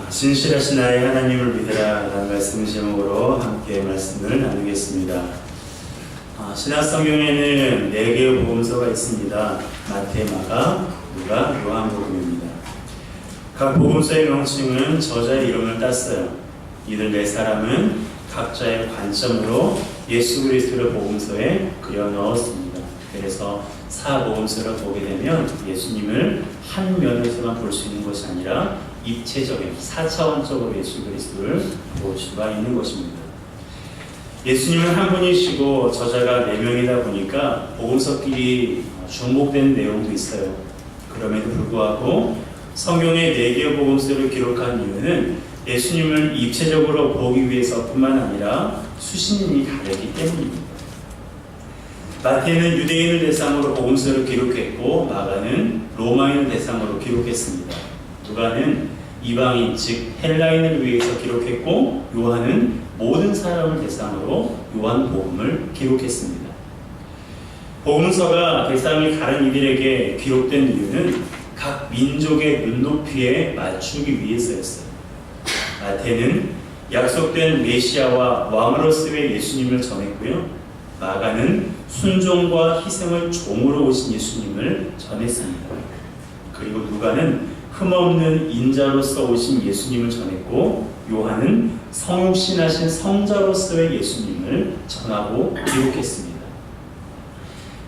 진실하신 나의 하나님을 믿으라 라는 말씀 제목으로 함께 말씀을 나누겠습니다. 신약성경에는 4개의 복음서가 있습니다. 마태, 마가, 누가, 요한복음입니다. 각 복음서의 명칭은 저자의 이름을 땄어요. 이들 4사람은 각자의 관점으로 예수 그리스도를 복음서에 그려 넣었습니다. 그래서 4복음서를 보게 되면 예수님을 한 면에서만 볼 수 있는 것이 아니라 입체적인 4차원적으로 예수 그리스도를 볼 수가 있는 것입니다. 예수님은 한 분이시고 저자가 4명이다 보니까 복음서끼리 중복된 내용도 있어요. 그럼에도 불구하고 성경의 4개의 복음서를 기록한 이유는 예수님을 입체적으로 보기 위해서뿐만 아니라 수신인이 다르기 때문입니다. 마태는 유대인을 대상으로 복음서를 기록했고 마가는 로마인을 대상으로 기록했습니다. 누가는 이방인 즉 헬라인을 위해서 기록했고 요한은 모든 사람을 대상으로 요한복음을 기록했습니다. 복음서가 대상이 다른 이들에게 기록된 이유는 각 민족의 눈높이에 맞추기 위해서였어요. 마태는 약속된 메시아와 왕으로서의 예수님을 전했고요. 마가는 순종과 희생을 종으로 오신 예수님을 전했습니다. 그리고 누가는 흠없는 인자로서 오신 예수님을 전했고 요한은 성육신하신 성자로서의 예수님을 전하고 기록했습니다.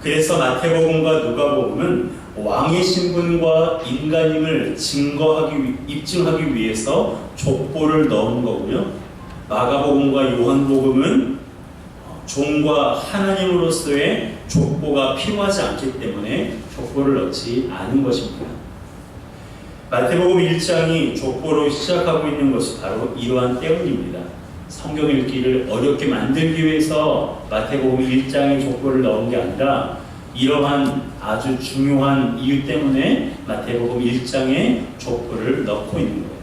그래서 마태복음과 누가복음은 왕의 신분과 인간임을 입증하기 위해서 족보를 넣은 거고요. 마가복음과 요한복음은 종과 하나님으로서의 족보가 필요하지 않기 때문에 족보를 넣지 않은 것입니다. 마태복음 1장이 족보로 시작하고 있는 것이 바로 이러한 때문입니다. 성경 읽기를 어렵게 만들기 위해서 마태복음 1장에 족보를 넣은 게 아니라 이러한 아주 중요한 이유 때문에 마태복음 1장에 족보를 넣고 있는 거예요.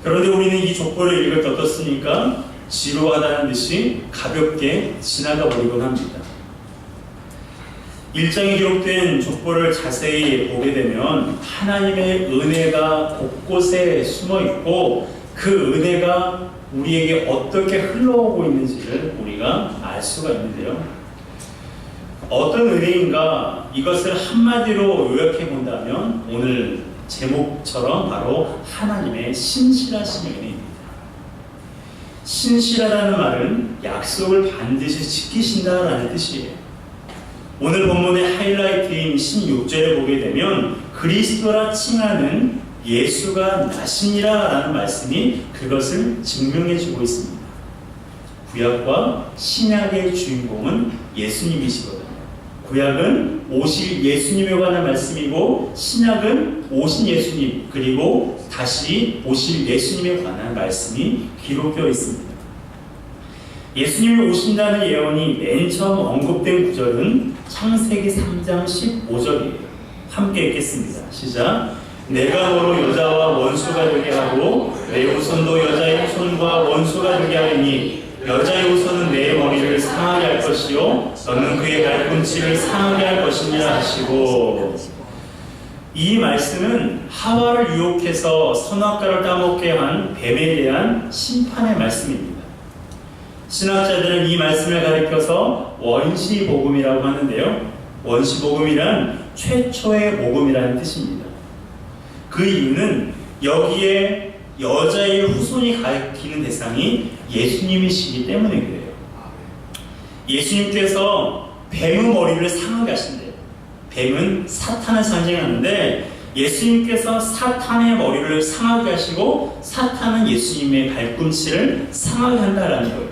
그런데 우리는 이 족보를 읽을 때 어떻습니까? 지루하다는 듯이 가볍게 지나가 버리곤 합니다. 1장에 기록된 족보를 자세히 보게 되면 하나님의 은혜가 곳곳에 숨어 있고 그 은혜가 우리에게 어떻게 흘러오고 있는지를 우리가 알 수가 있는데요. 어떤 은혜인가 이것을 한마디로 요약해 본다면 오늘 제목처럼 바로 하나님의 신실하신 은혜입니다. 신실하다는 말은 약속을 반드시 지키신다라는 뜻이에요. 오늘 본문의 하이라이트인 16절에 보게 되면 그리스도라 칭하는 예수가 나시니라라는 말씀이 그것을 증명해주고 있습니다. 구약과 신약의 주인공은 예수님이시거든요. 구약은 오실 예수님에 관한 말씀이고 신약은 오신 예수님 그리고 다시 오실 예수님에 관한 말씀이 기록되어 있습니다. 예수님이 오신다는 예언이 맨 처음 언급된 구절은 창세기 3장 15절이에요. 함께 읽겠습니다. 시작. 내가 너로 여자와 원수가 되게 하고 내 후손도 여자의 후손과 원수가 되게 하리니 여자의 후손은 내 머리를 상하게 할 것이요 너는 그의 발꿈치를 상하게 할 것이니라 하시고, 이 말씀은 하와를 유혹해서 선악과를 따먹게 한 뱀에 대한 심판의 말씀입니다. 신학자들은 이 말씀을 가리켜서 원시복음이라고 하는데요. 원시복음이란 최초의 복음이라는 뜻입니다. 그 이유는 여기에 여자의 후손이 가리키는 대상이 예수님이시기 때문에 그래요. 예수님께서 뱀의 머리를 상하게 하신대요. 뱀은 사탄을 상징하는데 예수님께서 사탄의 머리를 상하게 하시고 사탄은 예수님의 발꿈치를 상하게 한다라는 거예요.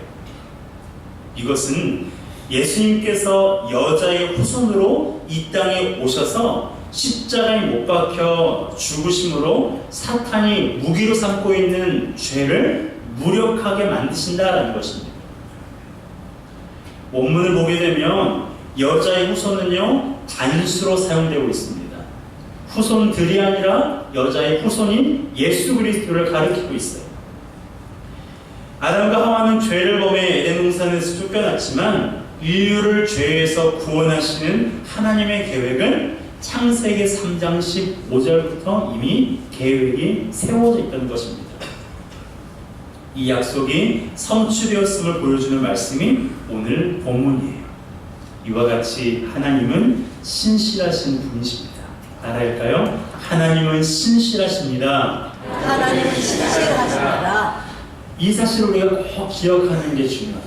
이것은 예수님께서 여자의 후손으로 이 땅에 오셔서 십자가에 못 박혀 죽으심으로 사탄이 무기로 삼고 있는 죄를 무력하게 만드신다라는 것입니다. 원문을 보게 되면 여자의 후손은요 단수로 사용되고 있습니다. 후손들이 아니라 여자의 후손인 예수 그리스도를 가리키고 있어요. 아담과 하와는 죄를 범해 에덴 동산에서 쫓겨났지만 인류를 죄에서 구원하시는 하나님의 계획은 창세기 3장 15절부터 이미 계획이 세워져 있던 것입니다. 이 약속이 성취되었음을 보여주는 말씀이 오늘 본문이에요. 이와 같이 하나님은 신실하신 분이십니다. 따라할까요? 하나님은 신실하십니다. 하나님은 신실하십니다. 이 사실을 우리가 꼭 기억하는 게 중요합니다.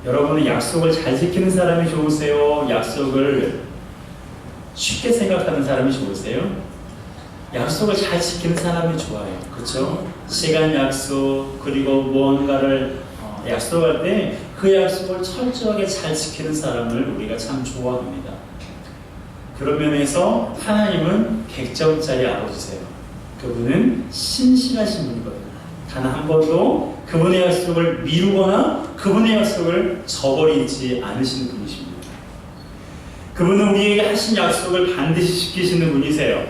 여러분은 약속을 잘 지키는 사람이 좋으세요? 약속을 쉽게 생각하는 사람이 좋으세요? 약속을 잘 지키는 사람이 좋아요. 그렇죠? 시간 약속 그리고 무언가를 약속할 때 그 약속을 철저하게 잘 지키는 사람을 우리가 참 좋아합니다. 그런 면에서 하나님은 100점짜리 아버지세요. 그분은 신실하신 분이거든요. 단 한 번도 그분의 약속을 미루거나 그분의 약속을 저버리지 않으시는 분이십니다. 그분은 우리에게 하신 약속을 반드시 지키시는 분이세요.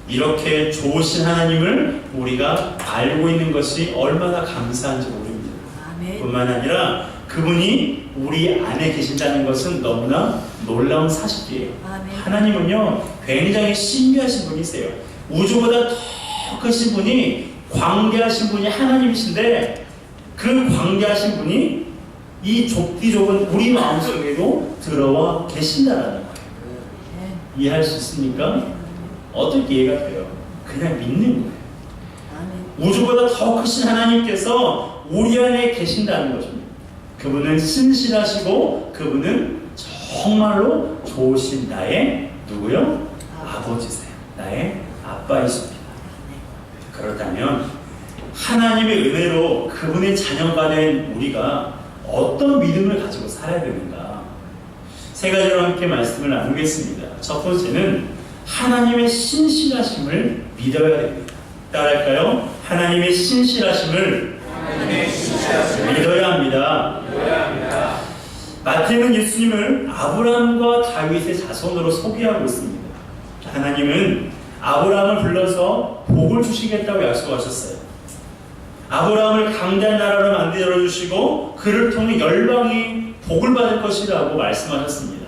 이렇게 좋으신 하나님을 우리가 알고 있는 것이 얼마나 감사한지 모릅니다. 아멘. 뿐만 아니라 그분이 우리 안에 계신다는 것은 너무나 놀라운 사실이에요. 아멘. 하나님은요 굉장히 신비하신 분이세요. 우주보다 더 크신 분이 광대하신 분이 하나님이신데 그 광대하신 분이 이 좁디 좁은 우리 마음속에도 들어와 계신다라는 거예요. 이해할 수 있습니까? 어떻게 이해가 돼요? 그냥 믿는 거예요. 아멘. 우주보다 더 크신 하나님께서 우리 안에 계신다는 것입니다. 그분은 신실하시고 그분은 정말로 좋으신 나의 누구요? 아버지세요. 나의 아빠이십니다. 그렇다면 하나님의 은혜로 그분의 자녀가 된 우리가 어떤 믿음을 가지고 살아야 되는가? 세 가지로 함께 말씀을 나누겠습니다. 첫 번째는 하나님의 신실하심을 믿어야 됩니다. 따라할까요? 하나님의 신실하심을 믿어야 합니다. 마태는 예수님을 아브라함과 다윗의 자손으로 소개하고 있습니다. 하나님은 아브라함을 불러서 복을 주시겠다고 약속하셨어요. 아브라함을 강대한 나라로 만들어 주시고 그를 통해 열방이 복을 받을 것이라고 말씀하셨습니다.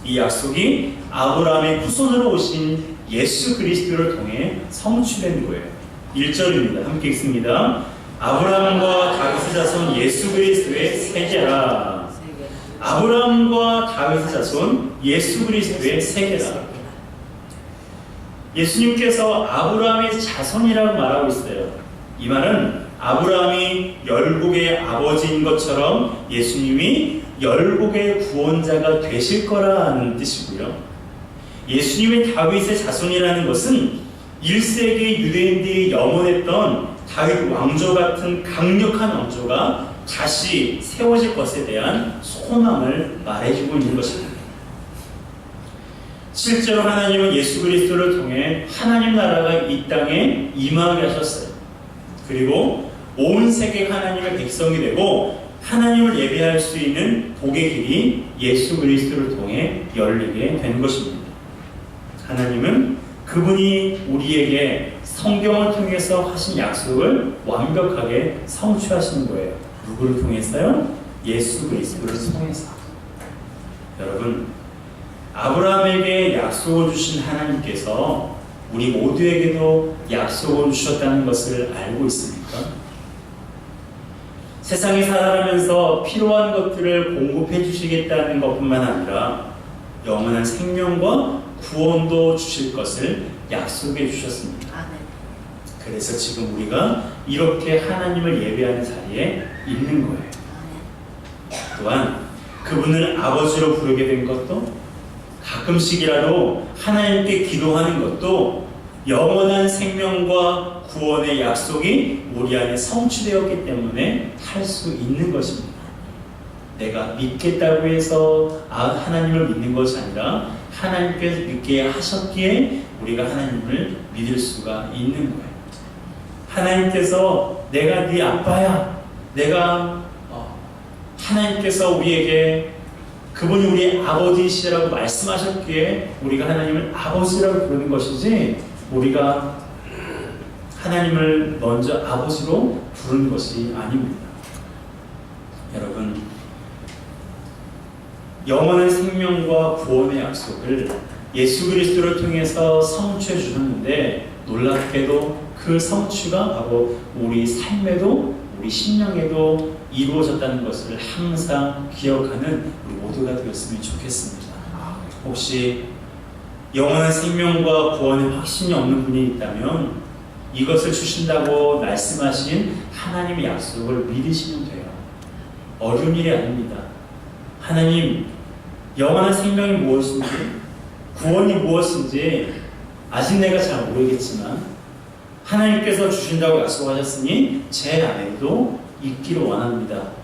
이 약속이 아브라함의 후손으로 오신 예수 그리스도를 통해 성취된 거예요. 1절입니다. 함께 읽습니다. 아브라함과 다윗의 자손 예수 그리스도의 세계라. 아브라함과 다윗의 자손 예수 그리스도의 세계라. 예수님께서 아브라함의 자손이라고 말하고 있어요. 이 말은 아브라함이 열국의 아버지인 것처럼 예수님이 열국의 구원자가 되실 거라는 뜻이고요. 예수님의 다윗의 자손이라는 것은 1세기 유대인들이 염원했던 다윗 왕조 같은 강력한 왕조가 다시 세워질 것에 대한 소망을 말해주고 있는 것입니다. 실제로 하나님은 예수 그리스도를 통해 하나님 나라가 이 땅에 임하게 하셨어요. 그리고 온 세계가 하나님의 백성이 되고 하나님을 예배할 수 있는 복의 길이 예수 그리스도를 통해 열리게 된 것입니다. 하나님은 그분이 우리에게 성경을 통해서 하신 약속을 완벽하게 성취하시는 거예요. 누구를 통해서요? 예수 그리스도를 통해서. 여러분, 아브라함에게 약속을 주신 하나님께서 우리 모두에게도 약속을 주셨다는 것을 알고 있습니까? 세상에 살아가면서 필요한 것들을 공급해 주시겠다는 것뿐만 아니라 영원한 생명과 구원도 주실 것을 약속해 주셨습니다. 그래서 지금 우리가 이렇게 하나님을 예배하는 자리에 있는 거예요. 또한 그분을 아버지로 부르게 된 것도 가끔씩이라도 하나님께 기도하는 것도 영원한 생명과 구원의 약속이 우리 안에 성취되었기 때문에 할 수 있는 것입니다. 내가 믿겠다고 해서 하나님을 믿는 것이 아니라 하나님께서 믿게 하셨기에 우리가 하나님을 믿을 수가 있는 거예요. 하나님께서 내가 네 아빠야, 하나님께서 우리에게 그분이 우리의 아버지시라고 말씀하셨기에 우리가 하나님을 아버지라고 부르는 것이지 우리가 하나님을 먼저 아버지로 부르는 것이 아닙니다. 여러분, 영원한 생명과 구원의 약속을 예수 그리스도를 통해서 성취해 주셨는데 놀랍게도 그 성취가 바로 우리 삶에도 우리 심령에도 이루어졌다는 것을 항상 기억하는 우리 모두가 되었으면 좋겠습니다. 혹시 영원한 생명과 구원의 확신이 없는 분이 있다면 이것을 주신다고 말씀하신 하나님의 약속을 믿으시면 돼요. 어려운 일이 아닙니다. 하나님, 영원한 생명이 무엇인지, 구원이 무엇인지 아직 내가 잘 모르겠지만 하나님께서 주신다고 약속하셨으니 제 안에도 있기를 원합니다.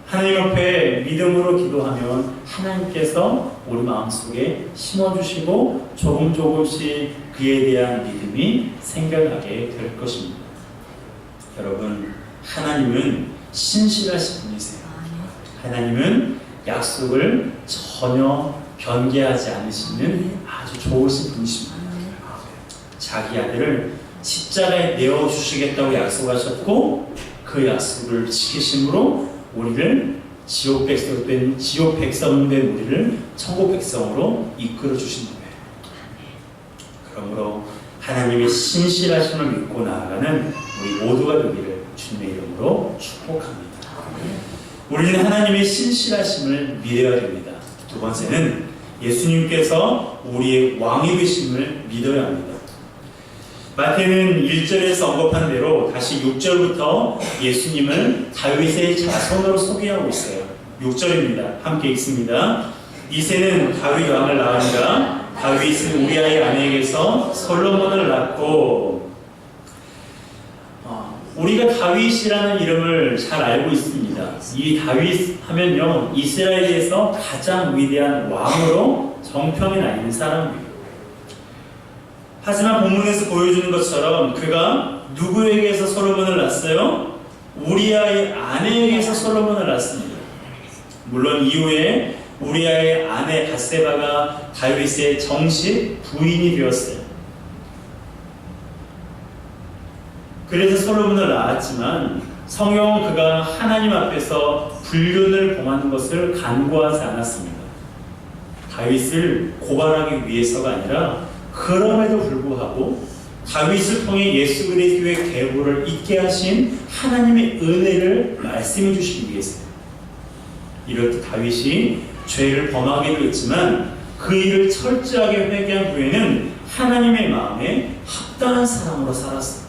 하나님 앞에 믿음으로 기도하면 하나님께서 우리 마음속에 심어주시고 조금씩 그에 대한 믿음이 생겨나게 될 것입니다. 여러분, 하나님은 신실하신 분이세요. 하나님은 약속을 전혀 변개하지 않으시는 아주 좋으신 분이십니다. 자기 아들을 십자가에 내어주시겠다고 약속하셨고 그 약속을 지키심으로 우리를 지옥 백성 된 우리를 천국 백성으로 이끌어 주신 거예요. 그러므로 하나님의 신실하심을 믿고 나아가는 우리 모두가 되기를 주님의 이름으로 축복합니다. 우리는 하나님의 신실하심을 믿어야 됩니다. 두 번째는 예수님께서 우리의 왕이 되심을 믿어야 합니다. 마태는 1절에서 언급한 대로 다시 6절부터 예수님을 다윗의 자손으로 소개하고 있어요. 6절입니다. 함께 읽습니다. 이새는 다윗 왕을 낳으니라. 다윗은 우리아의 아내에게서 솔로몬을 낳고. 우리가 다윗이라는 이름을 잘 알고 있습니다. 이 다윗 하면요, 이스라엘에서 가장 위대한 왕으로 정평이 나 있는 사람입니다. 하지만 본문에서 보여주는 것처럼 그가 누구에게서 솔로몬을 낳았어요? 우리아의 아내에게서 솔로몬을 낳았습니다. 물론 이후에 우리아의 아내 밧세바가 다윗의 정식 부인이 되었어요. 그래서 솔로몬을 낳았지만 성경은 그가 하나님 앞에서 불륜을 범하는 것을 간구하지 않았습니다. 다윗을 고발하기 위해서가 아니라 그럼에도 불구하고 다윗을 통해 예수 그리스도의 계보를 있게 하신 하나님의 은혜를 말씀해 주시기 위해서요. 이렇듯 다윗이 죄를 범하기도 했지만 그 일을 철저하게 회개한 후에는 하나님의 마음에 합당한 사람으로 살았어요.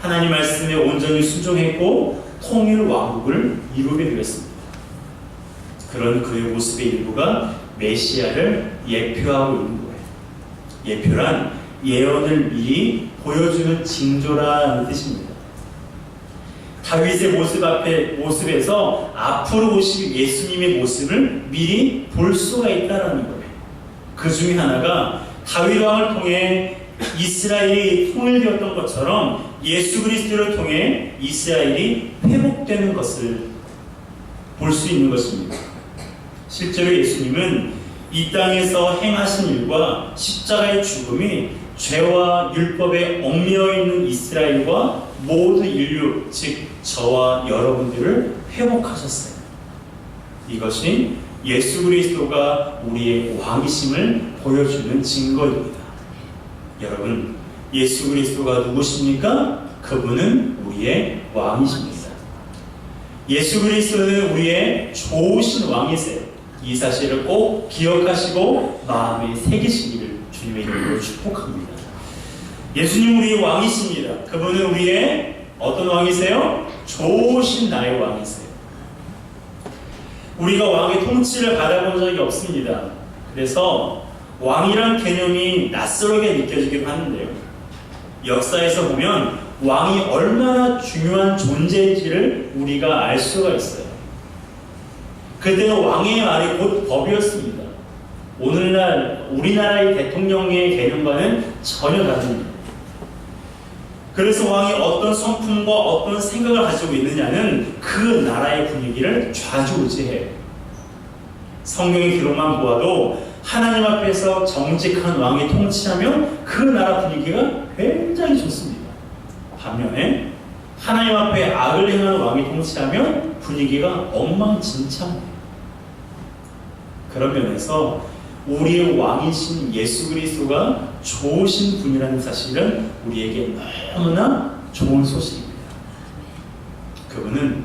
하나님 말씀에 온전히 순종했고 통일 왕국을 이루게 되었습니다. 그런 그의 모습의 일부가 메시아를 예표하고 있는 거예요. 예표란 예언을 미리 보여주는 징조라는 뜻입니다. 다윗의 모습에서 앞으로 오실 예수님의 모습을 미리 볼 수가 있다는 거예요. 그 중에 하나가 다윗 왕을 통해 이스라엘이 통일되었던 것처럼 예수 그리스도를 통해 이스라엘이 회복되는 것을 볼 수 있는 것입니다. 실제로 예수님은 이 땅에서 행하신 일과 십자가의 죽음이 죄와 율법에 얽매여 있는 이스라엘과 모든 인류, 즉 저와 여러분들을 회복하셨어요. 이것이 예수 그리스도가 우리의 왕이심을 보여주는 증거입니다. 여러분, 예수 그리스도가 누구십니까? 그분은 우리의 왕이십니다. 예수 그리스도는 우리의 좋으신 왕이세요. 이 사실을 꼭 기억하시고 마음에 새기시기를 주님의 이름으로 축복합니다. 예수님 우리의 왕이십니다. 그분은 우리의 어떤 왕이세요? 좋으신 나의 왕이세요. 우리가 왕의 통치를 받아본 적이 없습니다. 그래서 왕이란 개념이 낯설게 느껴지기도 하는데요. 역사에서 보면 왕이 얼마나 중요한 존재인지를 우리가 알 수가 있어요. 그때는 왕의 말이 곧 법이었습니다. 오늘날 우리나라의 대통령의 개념과는 전혀 다릅니다. 그래서 왕이 어떤 성품과 어떤 생각을 가지고 있느냐는 그 나라의 분위기를 좌지우지해요. 성경의 기록만 보아도 하나님 앞에서 정직한 왕이 통치하면 그 나라 분위기가 굉장히 좋습니다. 반면에 하나님 앞에 악을 행하는 왕이 통치하면 분위기가 엉망진창입니다. 그런 면에서 우리의 왕이신 예수 그리스도가 좋으신 분이라는 사실은 우리에게 너무나 좋은 소식입니다. 그분은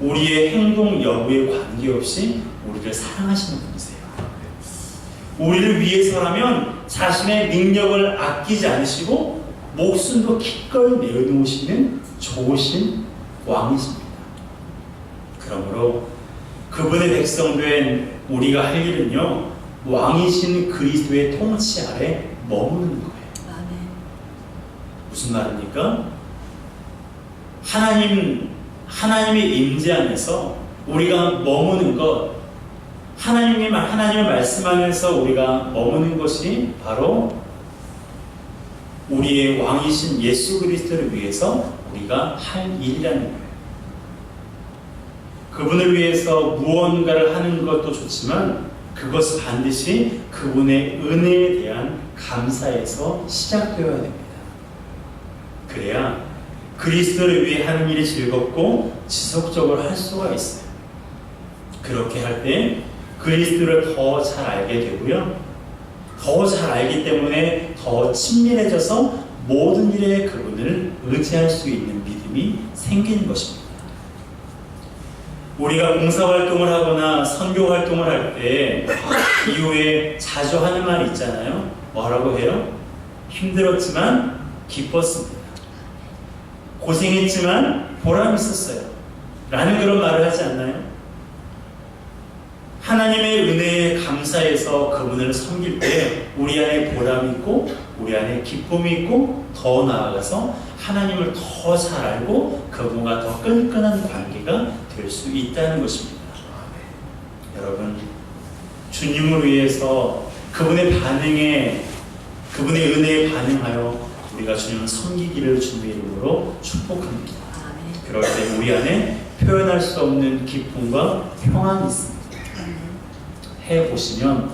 우리의 행동 여부에 관계없이 우리를 사랑하시는 분이세요. 우리를 위해서라면 자신의 능력을 아끼지 않으시고 목숨도 기꺼이 내어놓으시는 좋으신 왕이십니다. 그러므로 그분의 백성된 우리가 할 일은요, 왕이신 그리스도의 통치 아래 머무는 거예요. 무슨 말입니까? 하나님의 임재 안에서 우리가 머무는 것, 하나님의 말씀 안에서 우리가 머무는 것이 바로 우리의 왕이신 예수 그리스도를 위해서 우리가 할 일이라는 거예요. 그분을 위해서 무언가를 하는 것도 좋지만 그것은 반드시 그분의 은혜에 대한 감사에서 시작되어야 됩니다. 그래야 그리스도를 위해 하는 일이 즐겁고 지속적으로 할 수가 있어요. 그렇게 할 때 그리스도를 더 잘 알게 되고요. 더 잘 알기 때문에 더 친밀해져서 모든 일에 그분을 의지할 수 있는 믿음이 생기는 것입니다. 우리가 봉사활동을 하거나 선교활동을 할 때 이후에 자주 하는 말이 있잖아요. 뭐라고 해요? 힘들었지만 기뻤습니다. 고생했지만 보람 있었어요. 라는 그런 말을 하지 않나요? 하나님의 은혜에 감사해서 그분을 섬길 때 우리 안에 보람이 있고 우리 안에 기쁨이 있고 더 나아가서 하나님을 더 잘 알고 그분과 더 끈끈한 관계가 될 수 있다는 것입니다. 여러분, 주님을 위해서 그분의 은혜에 반응하여 우리가 주님을 섬기기를 주님의 이름으로 축복합니다. 그럴 때 우리 안에 표현할 수 없는 기쁨과 평안이 있습니다. 해보시면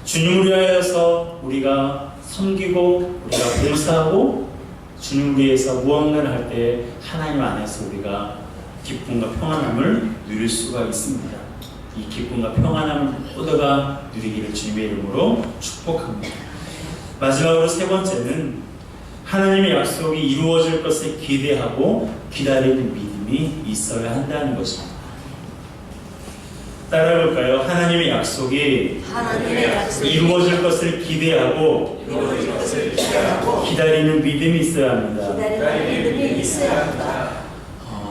주님을 위하여서 우리가 섬기고 우리가 봉사하고 주님을 위해서 무언가를 할 때 하나님 안에서 우리가 기쁨과 평안함을 누릴 수가 있습니다. 이 기쁨과 평안함을 모두가 누리기를 주님의 이름으로 축복합니다. 마지막으로 세 번째는 하나님의 약속이 이루어질 것을 기대하고 기다리는 믿음이 있어야 한다는 것입니다. 따라해볼까요? 하나님의 약속이 이루어질 것을 기대하고 기다리는 믿음이 있어야 합니다.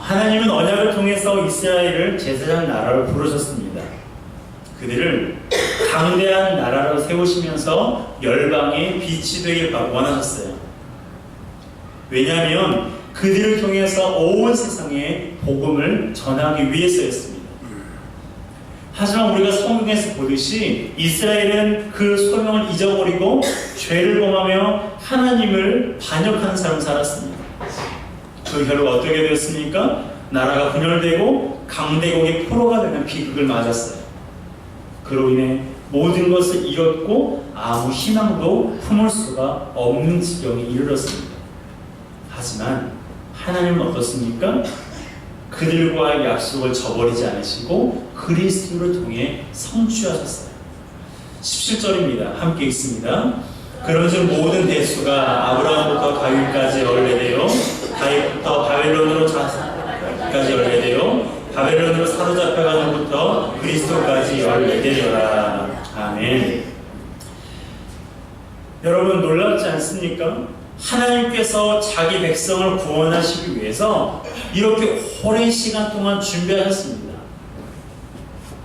하나님은 언약을 통해서 이스라엘을 제사장 나라로 부르셨습니다. 그들을 강대한 나라로 세우시면서 열방의 빛이 되길 원하셨어요. 왜냐하면 그들을 통해서 온 세상에 복음을 전하기 위해서였습니다. 하지만 우리가 성경에서 보듯이 이스라엘은 그 소명을 잊어버리고 죄를 범하며 하나님을 반역하는 삶을 살았습니다. 그 결과 어떻게 되었습니까? 나라가 분열되고 강대국의 포로가 되는 비극을 맞았어요. 그로 인해 모든 것을 잃었고 아무 희망도 품을 수가 없는 지경에 이르렀습니다. 하지만 하나님은 어떻습니까? 그들과의 약속을 저버리지 않으시고 그리스도를 통해 성취하셨어요. 17절입니다. 함께 읽습니다. 그런즉 모든 대수가 아브라함부터 다윗까지 연례되어 다윗부터 바벨론으로 까지 연례되어 바벨론으로 사로잡혀가는부터 그리스도까지 연례되리라. 아멘. 여러분 놀랍지 않습니까? 하나님께서 자기 백성을 구원하시기 위해서 이렇게 오랜 시간 동안 준비하셨습니다.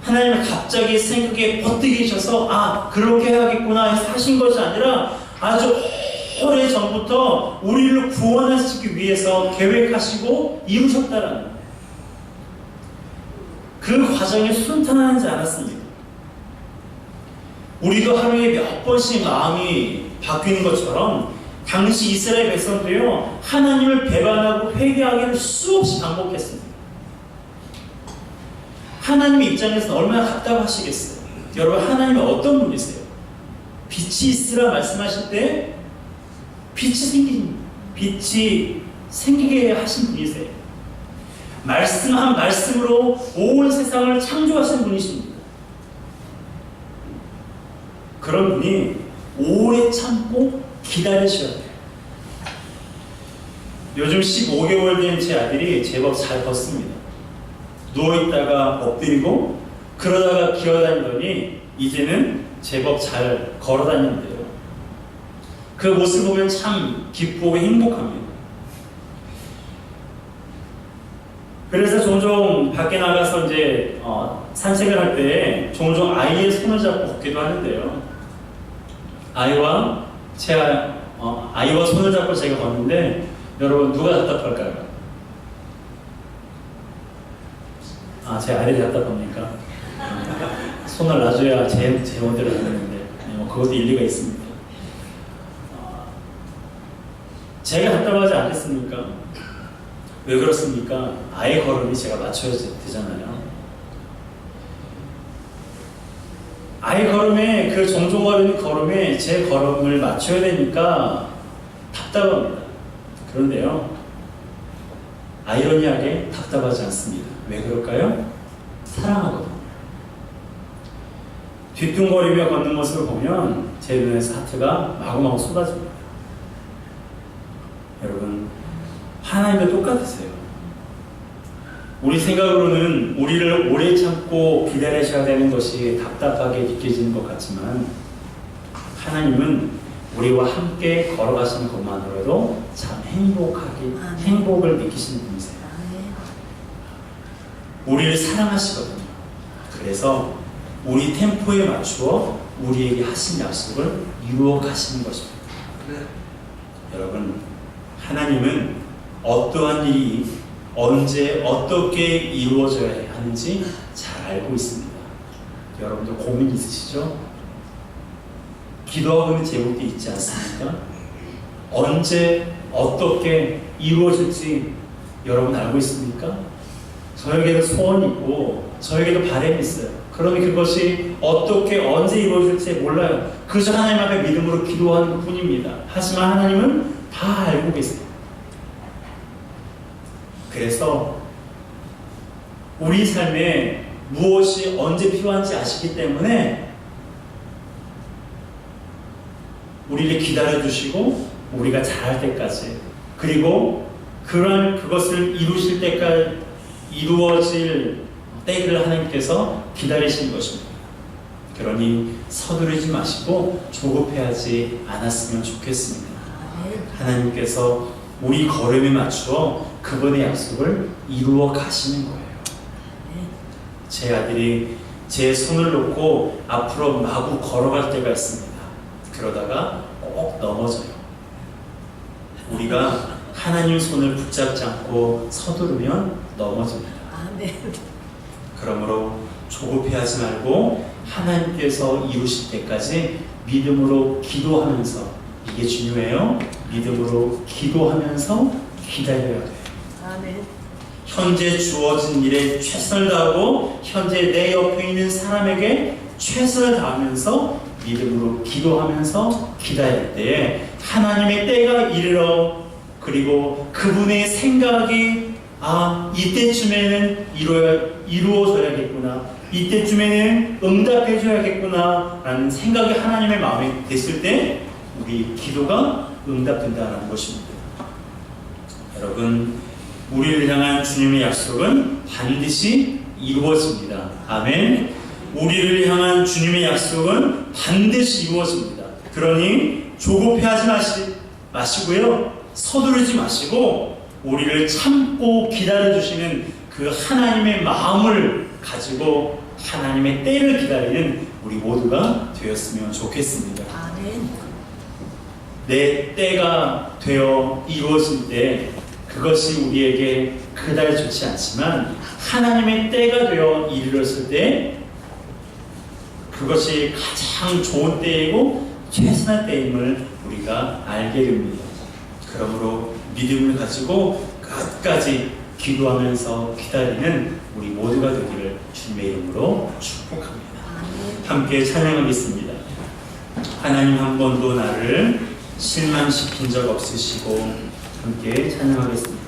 하나님은 갑자기 생각에 버티기셔서 그렇게 해야겠구나 해서 하신 것이 아니라 아주 오래 전부터 우리를 구원하시기 위해서 계획하시고 이루셨다라는 거예요. 그 과정이 순탄하지 않았습니다. 우리도 하루에 몇 번씩 마음이 바뀌는 것처럼 당시 이스라엘 백성도요, 하나님을 배반하고 회개하기를 수없이 반복했습니다. 하나님의 입장에서는 얼마나 답답하시겠어요. 여러분, 하나님은 어떤 분이세요? 빛이 있으라 말씀하실 때 빛이 생기게 하신 분이세요. 말씀한 말씀으로 온 세상을 창조하신 분이십니다. 그런 분이 오래 참고 기다리셔야 돼요. 요즘 15개월 된 제 아들이 제법 잘 걷습니다. 누워있다가 엎드리고 그러다가 기어다니더니 이제는 제법 잘 걸어다니는데요. 그 모습을 보면 참 기쁘고 행복합니다. 그래서 종종 밖에 나가서 이제 산책을 할 때 종종 아이의 손을 잡고 걷기도 하는데요. 아이와 손을 잡고 제가 걷는데 여러분 누가 답답할까요? 제 아들이 답답합니까? 손을 놔줘야 제 멋대로 하는데 그것도 일리가 있습니다. 제가 답답하지 않겠습니까? 왜 그렇습니까? 아이 걸음이 제가 맞춰야 되잖아요. 아이 걸음에 그 종종 걸음에 제 걸음을 맞춰야 되니까 답답합니다. 그런데요, 아이러니하게 답답하지 않습니다. 왜 그럴까요? 사랑하거든요. 뒤뚱거리며 걷는 모습을 보면 제 눈에서 하트가 마구마구 쏟아집니다. 여러분, 하나님도 똑같으세요. 우리 생각으로는 우리를 오래 참고 기다리셔야 되는 것이 답답하게 느껴지는 것 같지만 하나님은 우리와 함께 걸어가시는 것만으로도 참 행복을 느끼시는 분이세요. 우리를 사랑하시거든요. 그래서 우리 템포에 맞추어 우리에게 하신 약속을 이루어 가시는 것입니다. 여러분, 하나님은 어떠한 일이 언제 어떻게 이루어져야 하는지 잘 알고 있습니다. 여러분도 고민 있으시죠? 기도하고 있는 제목도 있지 않습니까? 언제 어떻게 이루어질지 여러분 알고 있습니까? 저에게도 소원이 있고 저에게도 바람이 있어요. 그러면 그것이 어떻게 언제 이루어질지 몰라요. 그저 하나님 앞에 믿음으로 기도하는 것 뿐입니다. 하지만 하나님은 다 알고 계세요. 그래서 우리 삶에 무엇이 언제 필요한지 아시기 때문에 우리를 기다려주시고 우리가 잘할 때까지, 그리고 그것을 이루실 때까지 이루어질 때를 하나님께서 기다리시는 것입니다. 그러니 서두르지 마시고 조급해하지 않았으면 좋겠습니다. 하나님께서 우리 걸음에 맞추어 그분의 약속을 이루어 가시는 거예요. 제 아들이 제 손을 놓고 앞으로 마구 걸어갈 때가 있습니다. 그러다가 꼭 넘어져요. 우리가 하나님 손을 붙잡지 않고 서두르면 넘어집니다. 그러므로 조급해하지 말고 하나님께서 이루실 때까지 믿음으로 기도하면서, 이게 중요해요. 믿음으로 기도하면서 기다려야 돼요. 현재 주어진 일에 최선을 다하고 현재 내 옆에 있는 사람에게 최선을 다하면서 믿음으로 기도하면서 기다릴 때에 하나님의 때가 이르러, 그리고 그분의 생각이 이때쯤에는 이루어져야겠구나, 이때쯤에는 응답해줘야겠구나 라는 생각이 하나님의 마음에 됐을 때 우리 기도가 응답된다는 것입니다. 여러분, 우리를 향한 주님의 약속은 반드시 이루어집니다. 아멘. 우리를 향한 주님의 약속은 반드시 이루어집니다. 그러니 조급해하지 마시고요, 서두르지 마시고 우리를 참고 기다려주시는 그 하나님의 마음을 가지고 하나님의 때를 기다리는 우리 모두가 되었으면 좋겠습니다. 아멘. 내 때가 되어 이루어질 때 그것이 우리에게 그다지 좋지 않지만 하나님의 때가 되어 이르렀을 때 그것이 가장 좋은 때이고 최선의 때임을 우리가 알게 됩니다. 그러므로 믿음을 가지고 끝까지 기도하면서 기다리는 우리 모두가 되기를 주님의 이름으로 축복합니다. 함께 찬양하겠습니다. 하나님 한 번도 나를 실망시킨 적 없으시고, 함께 찬양하겠습니다.